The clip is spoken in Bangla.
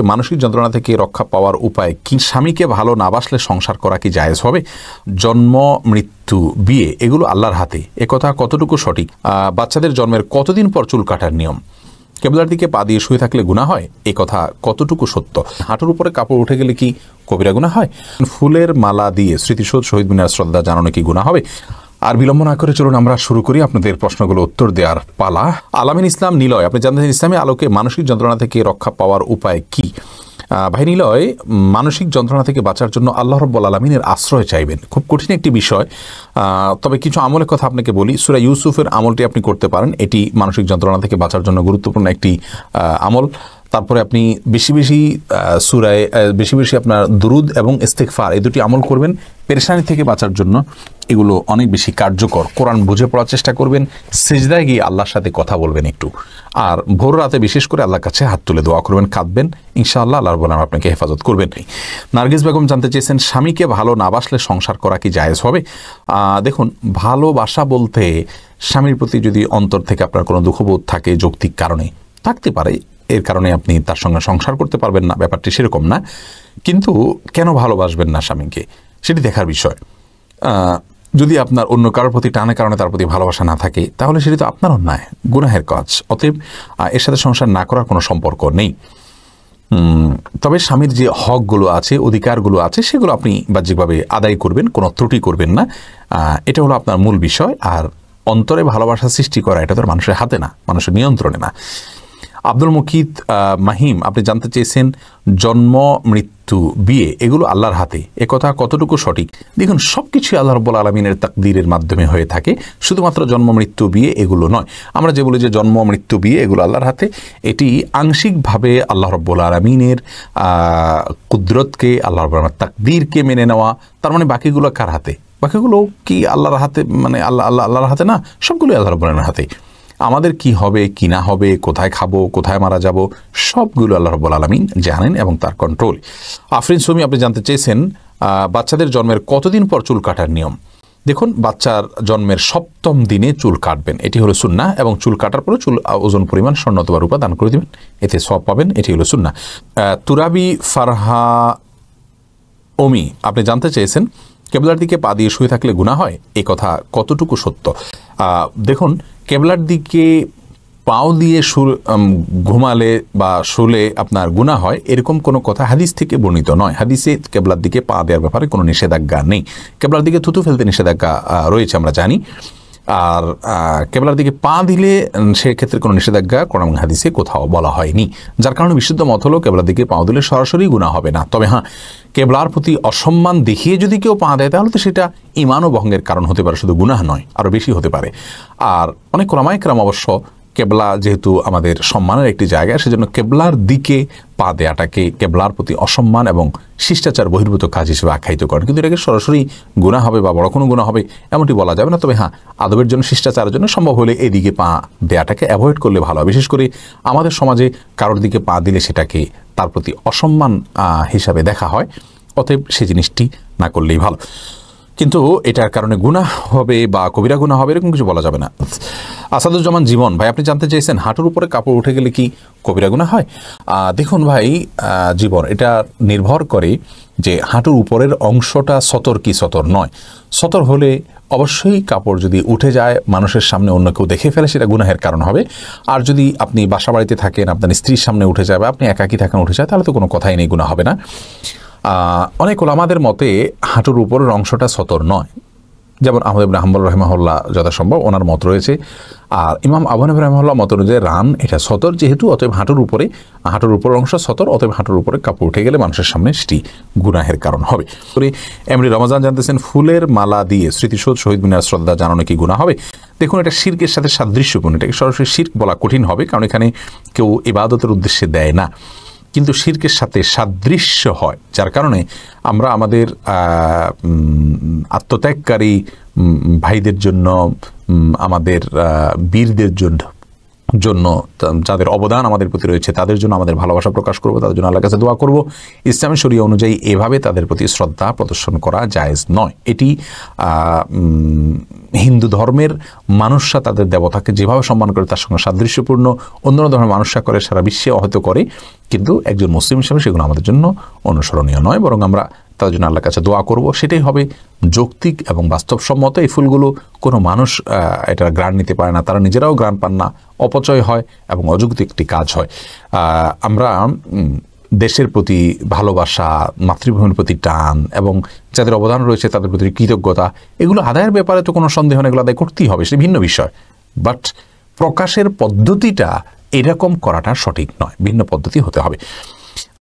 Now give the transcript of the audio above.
মানসিক যন্ত্রণা থেকে রক্ষা পাওয়ার উপায় কি? স্বামীকে ভালো না বাসলে সংসার করা কি জায়েজ হবে? জন্ম, মৃত্যু, বিয়ে এগুলো আল্লাহর হাতে, একথা কতটুকু সঠিক? বাচ্চাদের জন্মের কতদিন পর চুল কাটার নিয়ম? কেবলার দিকে পা দিয়ে শুয়ে থাকলে গুনাহ হয়, এই কথা কতটুকু সত্য? হাঁটুর উপরে কাপড় উঠে গেলে কি কবিরা গুনাহ হয়? ফুলের মালা দিয়ে স্মৃতিসৌধ শহীদ মিনার শ্রদ্ধা জানানো কি গুনাহ হবে? আর বিলম্ব না করে চলুন আমরা শুরু করি আপনাদের প্রশ্নগুলো উত্তর দেওয়ার পালা। আলামিন ইসলাম নিলয়, আপনি জানতেন ইসলামী আলোকে মানসিক যন্ত্রণা থেকে রক্ষা পাওয়ার উপায় কি? ভাই নিলয়, মানসিক যন্ত্রণা থেকে বাঁচার জন্য আল্লাহ রাব্বুল আলামিনের আশ্রয় চাইবেন। খুব কঠিন একটি বিষয়, তবে কিছু আমলের কথা আপনাকে বলি। সূরা ইউসুফের আমলটি আপনি করতে পারেন, এটি মানসিক যন্ত্রণা থেকে বাঁচার জন্য গুরুত্বপূর্ণ একটি আমল। তারপরে আপনি বেশি বেশি আপনার দুরুদ এবং ইস্তিগফার এই দুটি আমল করবেন পেরেশানি থেকে বাঁচার জন্য। এগুলো অনেক বেশি কার্যকর। কোরআন বুঝে পড়ার চেষ্টা করবেন, সিজদায় গিয়ে আল্লাহর সাথে কথা বলবেন একটু, আর ভোর রাতে বিশেষ করে আল্লাহর কাছে হাত তুলে দোয়া করবেন, কাঁদবেন, ইনশাআল্লাহ আল্লাহ রাব্বুল আলামিন আপনাকে হেফাজত করবেন। নার্গিস বেগম জানতে চেয়েছেন, স্বামীকে ভালো না বাসলে সংসার করা কি জায়েজ হবে? দেখুন, ভালোবাসা বলতে স্বামীর প্রতি যদি অন্তর থেকে আপনার কোনো দুঃখবোধ থাকে, যৌক্তিক কারণে থাকতে পারে, এর কারণে আপনি তার সঙ্গে সংসার করতে পারবেন না, ব্যাপারটি সেরকম না। কিন্তু কেন ভালোবাসবেন না স্বামীকে সেটি দেখার বিষয়। যদি আপনার অন্য কারোর প্রতি টানের কারণে তার প্রতি ভালোবাসা না থাকে, তাহলে সেটি তো আপনার অন্যায়, গুনাহের কাজ। অতএব এর সাথে সংসার না করার কোনো সম্পর্ক নেই। তবে স্বামীর যে হকগুলো আছে, অধিকারগুলো আছে, সেগুলো আপনি বাহ্যিকভাবে আদায় করবেন, কোনো ত্রুটি করবেন না। এটা হলো আপনার মূল বিষয়। আর অন্তরে ভালোবাসা সৃষ্টি করা এটা তো মানুষের হাতে না, মানুষের নিয়ন্ত্রণে না। আব্দুল মুকিত মাহিম, আপনি জানতে চেয়েছেন, জন্ম, মৃত্যু, বিয়ে এগুলো আল্লাহর হাতে, একথা কতটুকু সঠিক? দেখুন, সব কিছুই আল্লাহ রাব্বুল আলামিনের তাকদীরের মাধ্যমে হয়ে থাকে, শুধুমাত্র জন্ম, মৃত্যু, বিয়ে এগুলো নয়। আমরা যে বলি যে জন্ম, মৃত্যু, বিয়ে এগুলো আল্লাহর হাতে, এটি আংশিকভাবে আল্লাহ রাব্বুল আলামিনের কুদরতকে, আল্লাহ রাব্বুল আলামিনের তাকদীরকে মেনে নেওয়া। তার মানে বাকিগুলো কার হাতে? বাকিগুলো কি আল্লাহর হাতে? মানে আল্লাহর হাতে না, সবগুলোই আল্লাহ রাব্বুল আলামিনের হাতে। আমাদের কি হবে, কি না হবে, কোথায় খাবো, কোথায় মারা যাব, সবগুলো আল্লাহ রাব্বুল আলামিন জানেন এবং তার কন্ট্রোল। আফরিন সুমি, আপনি জানতে চেয়েছেন, বাচ্চাদের জন্মের কতদিন পর চুল কাটার নিয়ম? দেখুন, বাচ্চার জন্মের 7ম দিনে চুল কাটবেন, এটি হলো সুন্নাহ। এবং চুল কাটার পরে চুল ওজন পরিমাণ স্বর্ণ অথবা রূপা দান করে দেবেন, এতে সওয়াব পাবেন, এটি হলো সুন্নাহ। তুরাবি ফারহা ওমি, আপনি জানতে চেয়েছেন, কেবলার দিকে পা দিয়ে শুয়ে থাকলে গুনাহ হয়, এই কথা কতটুকু সত্য? দেখুন, কেবলার দিকে পাও দিয়ে ঘুমালে বা শুলে আপনার গুনাহ হয়, এরকম কোনো কথা হাদিস থেকে বর্ণিত নয়। হাদিসে কেবলার দিকে পা দেওয়ার ব্যাপারে কোনো নিষেধাজ্ঞা নেই। কেবলার দিকে থুতু ফেলতে নিষেধাজ্ঞা রয়েছে, আমরা জানি। আর কেবলার দিকে পা দিলে সেক্ষেত্রে কোনো নিষেধাজ্ঞা কোরআন এবং হাদিসে কোথাও বলা হয়নি। যার কারণে বিশুদ্ধ মত হলো কেবলার দিকে পা দিলে সরাসরি গুনাহ হবে না। তবে হ্যাঁ, কেবলার প্রতি অসম্মান দেখিয়ে যদি কেউ পা দেয়, তাহলে তো সেটা ঈমান ও ভঙ্গের কারণ হতে পারে, শুধু গুনাহ নয়, আরও বেশি হতে পারে। আর অনেক ওলামায়ে কেরাম অবশ্য কেবলা যেহেতু আমাদের সম্মানের একটি জায়গা, সেজন্য কেবলার দিকে পা দেয়াটাকে কেবলার প্রতি অসম্মান এবং শিষ্টাচার বহির্ভূত কাজ হিসেবে আখ্যায়িত করেন। কিন্তু এটাকে সরাসরি গুনাহ হবে বা বড় কোনো গুনাহ হবে এমনটি বলা যাবে না। তবে হ্যাঁ, আদবের জন্য, শিষ্টাচারের জন্য সম্ভব হলে এদিকে পা দেয়াটাকে অ্যাভয়েড করলে ভালো। বিশেষ করে আমাদের সমাজে কারোর দিকে পা দিলে সেটাকে তার প্রতি অসম্মান হিসাবে দেখা হয়। অতএব সে জিনিসটি না করলেই ভালো। কিন্তু এটার কারণে গুনাহ হবে বা কবিরা গুনাহ হবে এরকম কিছু বলা যাবে না। আসাদুজ্জামান জীবন, ভাই আপনি জানতে চেয়েছেন, হাঁটুর উপরে কাপড় উঠে গেলে কি কবিরা গুনাহ হয়? দেখুন ভাই জীবন, এটা নির্ভর করে যে হাঁটুর উপরের অংশটা সতর কি সতর নয়। সতর হলে অবশ্যই কাপড় যদি উঠে যায়, মানুষের সামনে অন্য কেউ দেখে ফেলে, সেটা গুনাহের কারণ হবে। আর যদি আপনি বাসা বাড়িতে থাকেন, আপনার স্ত্রীর সামনে উঠে যায় বা আপনি একাকী থাকেন উঠে যায়, তাহলে তো কোনো কথাই নেই, গুনাহ হবে না। অনেক ওলামাদের মতে হাঁটুর উপরের অংশটা সতর নয়, যেমন আহমদ ইবনে হাম্বল রাহিমাহুল্লাহ যথাসম্ভব ওনার মত রয়েছে। আর ইমাম আবু হানিফা রাহিমাহুল্লাহ মত অনুযায়ী রান এটা সতর, যেহেতু অতএব হাঁটুর উপরের অংশ সতর, অতএব হাঁটুর উপরে কাপড় উঠে গেলে মানুষের সামনে সেটি গুনাহের কারণ হবে। এমনি রমজান জানতেছেন, ফুলের মালা দিয়ে স্মৃতিসৌধ শহীদ মিনার শ্রদ্ধা জানানো কি গুনাহ হবে? দেখুন, এটা শিরকের সাথে সাদৃশ্যপূর্ণ, এটাকে সরাসরি শিরক বলা কঠিন হবে, কারণ এখানে কেউ ইবাদতের উদ্দেশ্যে দেয় না, কিন্তু শিরকের সাথে সাদৃশ্য হয়। যার কারণে আমরা আমাদের আত্মত্যাগকারী ভাইদের জন্য, আমাদের বীরদের জন্য জন্য, যাদের অবদান আমাদের প্রতি রয়েছে তাদের জন্য আমাদের ভালোবাসা প্রকাশ করব, তাদের জন্য আল্লাহর কাছে দোয়া করব। ইসলামী শরিয়া অনুযায়ী এভাবে তাদের প্রতি শ্রদ্ধা প্রদর্শন করা জায়েজ নয়। এটি হিন্দু ধর্মের মানুষরা তাদের দেবতাকে যেভাবে সম্মান করে তার সঙ্গে সাদৃশ্যপূর্ণ অন্য ধর্মের মানুষরা করে, সারা বিশ্বে হয়তো করে, কিন্তু একজন মুসলিম হিসেবে সেগুলো আমাদের জন্য অনুসরণীয় নয়। বরং আমরা তাদের জন্য আল্লাহর কাছে দোয়া করব, সেটাই হবে যৌক্তিক এবং বাস্তবসম্মত। এই ফুলগুলো কোনো মানুষ এটার গ্রাণ নিতে পারে না, তারা নিজেরাও গ্রাণ পান না, অপচয় হয় এবং অযৌক্তিক একটি কাজ হয়। আমরা দেশের প্রতি ভালোবাসা, মাতৃভূমির প্রতি টান এবং যাদের অবদান রয়েছে তাদের প্রতি কৃতজ্ঞতা, এগুলো আদায়ের ব্যাপারে তো কোনো সন্দেহ নেই, এগুলো আদায় করতেই হবে, সেটা ভিন্ন বিষয়। বাট প্রকাশের পদ্ধতিটা এরকম করাটা সঠিক নয়, ভিন্ন পদ্ধতি হতে হবে।